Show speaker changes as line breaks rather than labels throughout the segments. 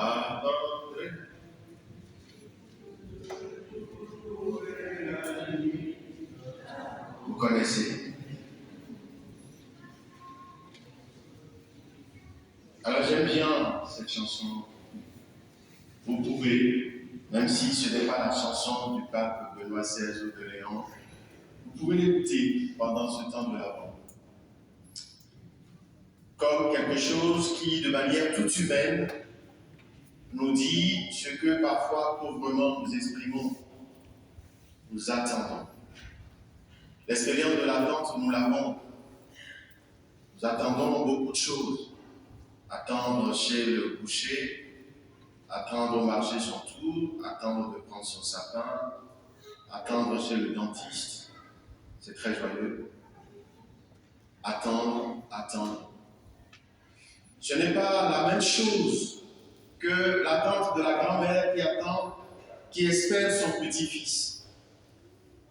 attendrai. Vous connaissez. Alors j'aime bien cette chanson. Vous pouvez, même si ce n'est pas la chanson du pape Benoît XVI ou de Léon, vous pouvez l'écouter pendant ce temps de l'Avent. Comme quelque chose qui, de manière toute humaine, nous dit ce que parfois pauvrement nous exprimons, nous attendons. L'expérience de l'attente, nous l'avons. Nous attendons beaucoup de choses. Attendre chez le boucher, attendre au marché son tour, attendre de prendre son sapin, attendre chez le dentiste. C'est très joyeux. Attendre, attendre. Ce n'est pas la même chose que l'attente de la grand-mère qui attend, qui espère son petit-fils.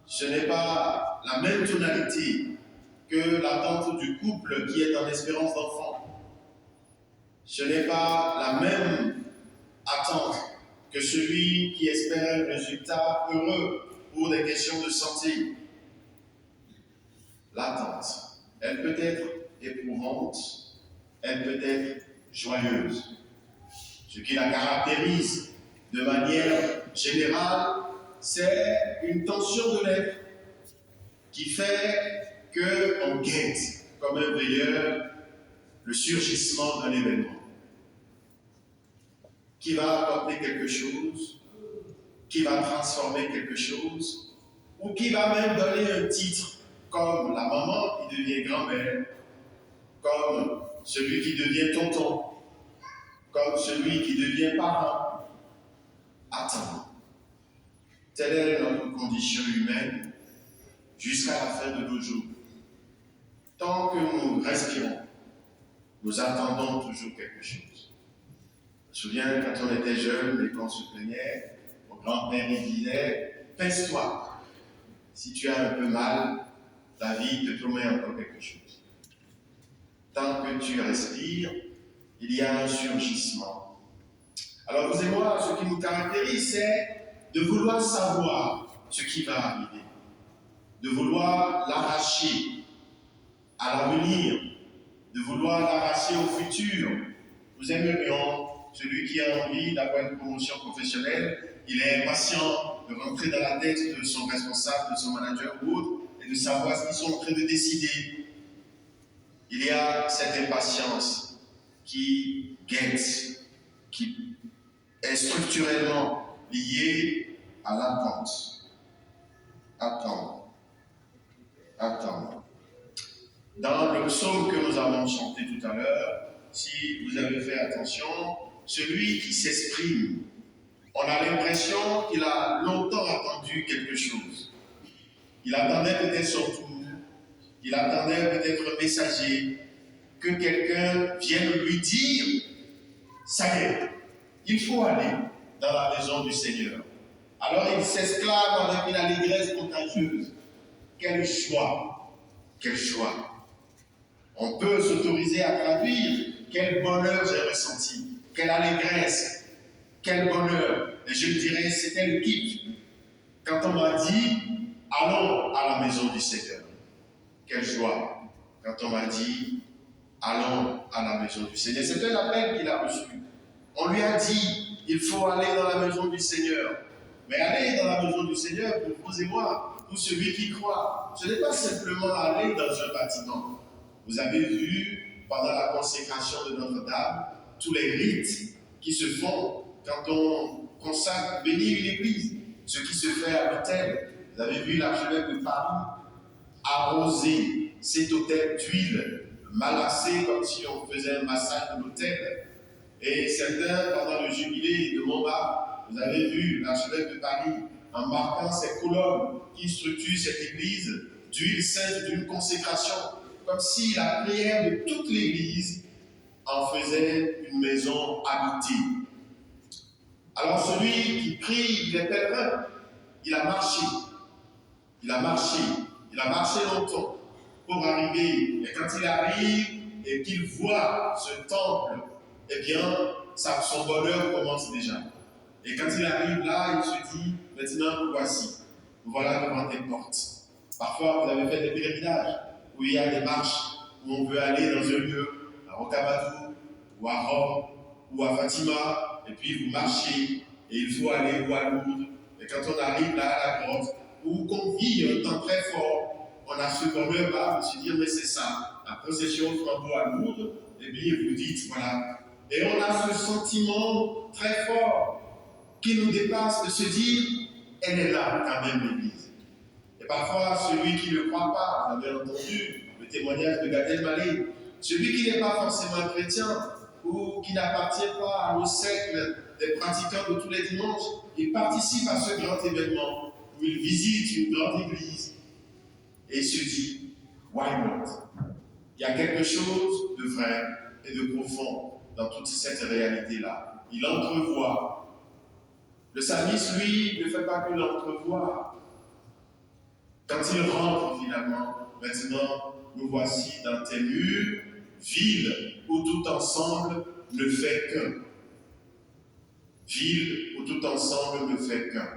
Ce n'est pas la même tonalité que l'attente du couple qui est en espérance d'enfant. Ce n'est pas la même attente que celui qui espère un résultat heureux pour des questions de santé. L'attente, elle peut être éprouvante, elle peut être joyeuse. Ce qui la caractérise de manière générale, c'est une tension de l'être qui fait qu'on guette comme un veilleur le surgissement d'un événement qui va apporter quelque chose, qui va transformer quelque chose, ou qui va même donner un titre, comme la maman qui devient grand-mère, comme celui qui devient tonton, comme celui qui devient parent. Attends. Telle est notre condition humaine jusqu'à la fin de nos jours. Tant que nous respirons, nous attendons toujours quelque chose. Je me souviens quand on était jeune et qu'on se plaignait, mon grand-père il disait « Pèse-toi, si tu as un peu mal, la vie te promet encore quelque chose. » Tant que tu respires, il y a un surgissement. Alors vous et moi, ce qui nous caractérise, c'est de vouloir savoir ce qui va arriver, de vouloir l'arracher à l'avenir, de vouloir l'arracher au futur. Nous aimerions celui qui a envie d'avoir une promotion professionnelle, il est impatient de rentrer dans la tête de son responsable, de son manager ou autre, et de savoir ce qu'ils sont en train de décider. Il y a cette impatience qui guette, qui est structurellement liée à l'attente. Attendre. Attendre. Dans le psaume que nous avons chanté tout à l'heure, si vous avez fait attention, celui qui s'exprime, on a l'impression qu'il a longtemps attendu quelque chose. Il attendait peut-être son tour, il attendait peut-être un messager, que quelqu'un vienne lui dire « ça y est, il faut aller dans la maison du Seigneur ». Alors il s'exclame avec une allégresse contagieuse. Quelle joie, quelle joie. On peut s'autoriser à traduire quel bonheur j'ai ressenti, quelle allégresse, quel bonheur. Et je dirais, c'était le kiff. Quand on m'a dit, allons à la maison du Seigneur. Quelle joie. Quand on m'a dit, allons à la maison du Seigneur. C'est un appel qu'il a reçu. On lui a dit, il faut aller dans la maison du Seigneur. Mais aller dans la maison du Seigneur, pour vous et moi, pour celui qui croit, ce n'est pas simplement aller dans un bâtiment. Vous avez vu, pendant la consécration de Notre-Dame, tous les rites qui se font quand on consacre, bénit une église, ce qui se fait à l'autel. Vous avez vu l'archevêque de Paris arroser cet autel d'huile, malaxé comme si on faisait un massage de l'autel. Et certains, pendant le jubilé de Montmartre, vous avez vu l'archevêque de Paris en marquant ces colonnes qui structurent cette église d'huile sainte d'une consécration, comme si la prière de toute l'église en faisait une maison habitée. Alors celui qui prie, il est pèlerin, il a marché longtemps pour arriver. Et quand il arrive et qu'il voit ce temple, eh bien, son bonheur commence déjà. Et quand il arrive là, il se dit, maintenant nous voici, nous voilà devant tes portes. Parfois, vous avez fait des pèlerinages où il y a des marches, où on veut aller dans un lieu, à Rocamadour, ou à Rome, ou à Fatima, et puis vous marchez, et il faut aller ou à Lourdes. Et quand on arrive là à la grotte, où qu'on vit un temps très fort, on a ce bonheur-là, de se dire, mais c'est ça, la procession flambeau à Lourdes, et bien vous dites, voilà. Et on a ce sentiment très fort qui nous dépasse de se dire, elle est là quand même l'Église. Et parfois, celui qui ne croit pas, vous avez entendu le témoignage de Gad Elmaleh, celui qui n'est pas forcément chrétien ou qui n'appartient pas au cercle des pratiquants de tous les dimanches, il participe à ce grand événement où il visite une grande église et se dit, why not? Il y a quelque chose de vrai et de profond dans toute cette réalité-là. Il entrevoit. Le psalmiste, lui, ne fait pas que l'entrevoir. Quand il rentre finalement, maintenant, nous voici dans tes murs, ville où tout ensemble ne fait qu'un. Ville où tout ensemble ne fait qu'un.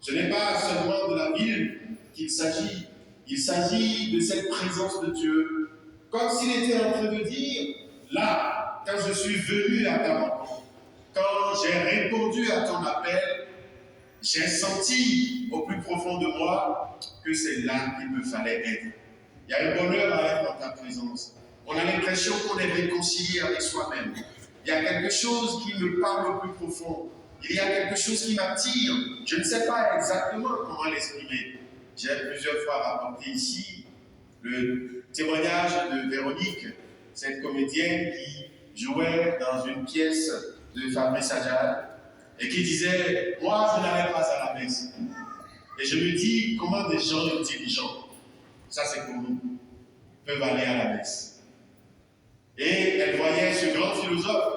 Ce n'est pas seulement de la ville qu'il s'agit, il s'agit de cette présence de Dieu. Comme s'il était en train de dire, là, quand je suis venu à ta rencontre, quand j'ai répondu à ton appel, j'ai senti au plus profond de moi que c'est là qu'il me fallait être. Il y a un bonheur à être dans ta présence. On a l'impression qu'on est réconcilié avec soi-même. Il y a quelque chose qui me parle au plus profond. Il y a quelque chose qui m'attire. Je ne sais pas exactement comment l'exprimer. J'ai plusieurs fois rapporté ici le témoignage de Véronique, cette comédienne qui jouait dans une pièce de Fabrice Adjad et qui disait « Moi, je n'allais pas à la messe. » Et je me dis comment des gens intelligents, ça c'est pour nous, peuvent aller à la messe. Et elle voyait ce grand philosophe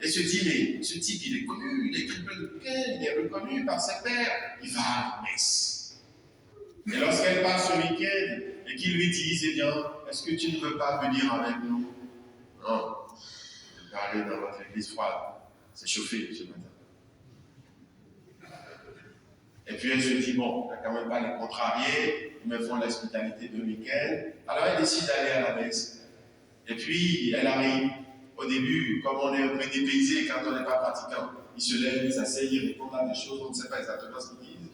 et se dit, mais ce type, il est connu, il écrit plein de bouquins, il est reconnu par ses pairs, il va à la messe. Et lorsqu'elle part ce week-end et qu'ils lui disent, eh bien, est-ce que tu ne veux pas venir avec nous? Non, je ne vais pas aller dans votre église froide, c'est chauffé ce matin. Et puis elle se dit, bon, il n'y a quand même pas les contrariés, ils me font l'hospitalité de week-end. Alors elle décide d'aller à la messe. Et puis elle arrive. Au début, comme on est un peu dépaysé quand on n'est pas pratiquant, il se lève, il s'assied, il répond à des choses, on ne sait pas exactement ce qu'ils disent.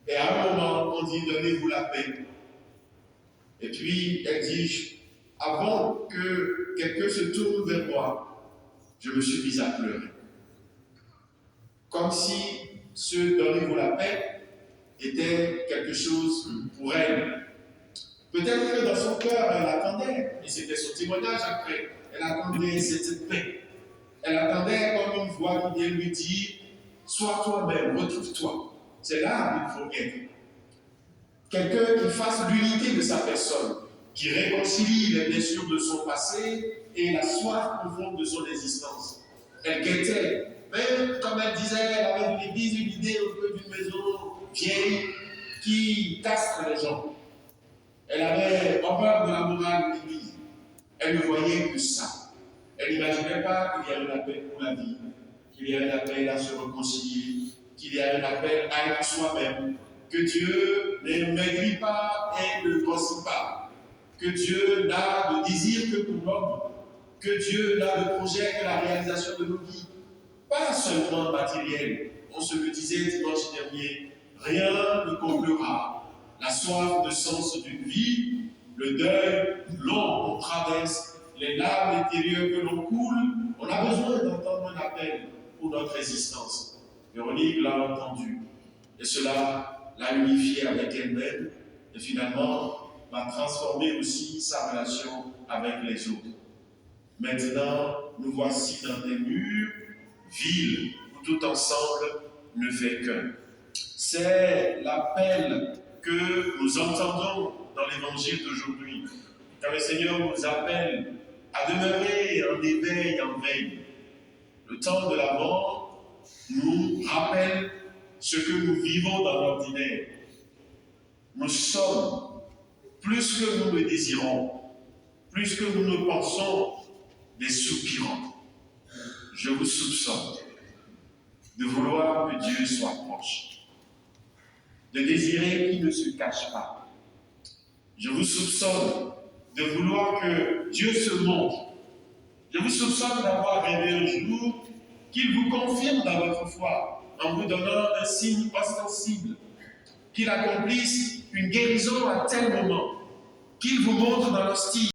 Et à un moment, on dit, donnez-vous la paix. Et puis elle dit, avant que quelqu'un se tourne vers moi, je me suis mise à pleurer. Comme si ce donnez-vous la paix était quelque chose pour elle. Peut-être que dans son cœur, elle attendait, et c'était son témoignage après, elle attendait cette paix. Elle attendait comme une voix qui vient lui dire, sois toi-même, retrouve-toi. C'est là qu'il faut être. Quelqu'un qui fasse l'unité de sa personne, qui réconcilie les blessures de son passé et la soif profonde de son existence. Elle guettait. Même comme elle disait, elle avait une église, une idée au peu d'une maison vieille qui castre les gens. Elle avait horreur de la morale de l'église. Elle ne voyait que ça. Elle n'imaginait pas qu'il y a un appel pour la vie, qu'il y a un appel à se réconcilier, qu'il y a un appel à être soi-même, que Dieu ne maigrit pas et ne grossit pas, que Dieu n'a de désir que pour l'homme, que Dieu n'a de projet que la réalisation de nos vies. Pas seulement matériel. On se le disait dimanche dernier, rien ne comblera la soif de sens d'une vie, le deuil long qu'on traverse, les larmes intérieures que l'on coule. On a besoin d'entendre un appel pour notre existence. Véronique l'a entendu. Et cela l'a unifiée avec elle-même et finalement va transformer aussi sa relation avec les autres. Maintenant, nous voici dans des murs, ville où tout ensemble ne fait qu'un. C'est l'appel que nous entendons dans l'évangile d'aujourd'hui. Quand le Seigneur nous appelle à demeurer en éveil, en veille. Le temps de l'Avent nous rappelle ce que nous vivons dans l'ordinaire. Nous sommes, plus que nous le désirons, plus que nous ne pensons, des soupirants. Je vous soupçonne de vouloir que Dieu soit proche, de désirer qu'il ne se cache pas. Je vous soupçonne de vouloir que Dieu se montre. Je vous soupçonne d'avoir rêvé un jour qu'il vous confirme dans votre foi en vous donnant un signe ostensible, qu'il accomplisse une guérison à tel moment, qu'il vous montre dans l'hostie